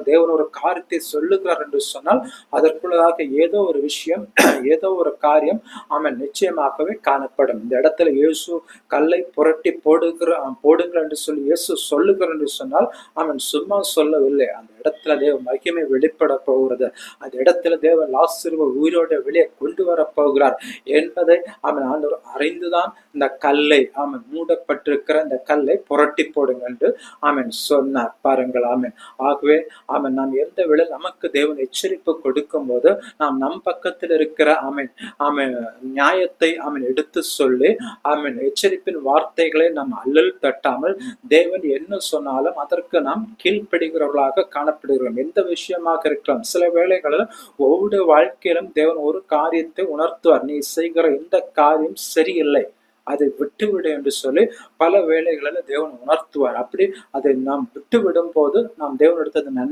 தேவன் ஒரு காரியத்தை சொல்லுகிறார் என்று சொன்னால் அதற்குள்ளதாக ஏதோ ஒரு விஷயம் ஏதோ ஒரு காரியம் நிச்சயமாகவே காணப்படும். இந்த இடத்துல இயேசு கல்லை புரட்டி போடுங்கள் என்று சொல்லி இயேசு சொல்லுகிறார் என்று சொன்னால் சும்மா சொல்லவில்லை. அந்த இடத்துல தேவ மகிமை வெளிப்பட போகிறது. அந்த இடத்துல தேவன் லாசருவை உயிரோட வெளியே கொண்டு வர போகிறார் என்பதை ஆண்டவர் அறிந்துதான் இந்த கல்லை மூடப்பட்டிருக்கிற இந்த கல்லை புரட்டி போடுங்க என்று சொன்னார். பாருங்கள். ஆகவே நாம் எந்த வேளை நமக்கு தேவன் எச்சரிப்பு கொடுக்கும் போது நாம் நம் பக்கத்தில் இருக்கிற நியாயத்தை எடுத்து சொல்லி எச்சரிப்பின் வார்த்தைகளை நாம் அல்லல் தட்டாமல் தேவன் என்ன சொன்னாலும் அதற்கு நாம் கீழ்ப்படுகிறவர்களாக காணப்படுகிறோம். எந்த விஷயமாக இருக்கலாம். சில வேளைகளில் ஒவ்வொரு வாழ்க்கையிலும் தேவன் ஒரு காரியத்தை உணர்த்துவார். நீ செய்கிற இந்த காரியம் சரியில்லை, அதை விட்டுவிடு என்று சொல்லி பல வேளைகளில் தேவன் உணர்த்துவார். அப்படி அதை நாம் விட்டுவிடும் போது நாம் தேவனிடத்தில் நன்மை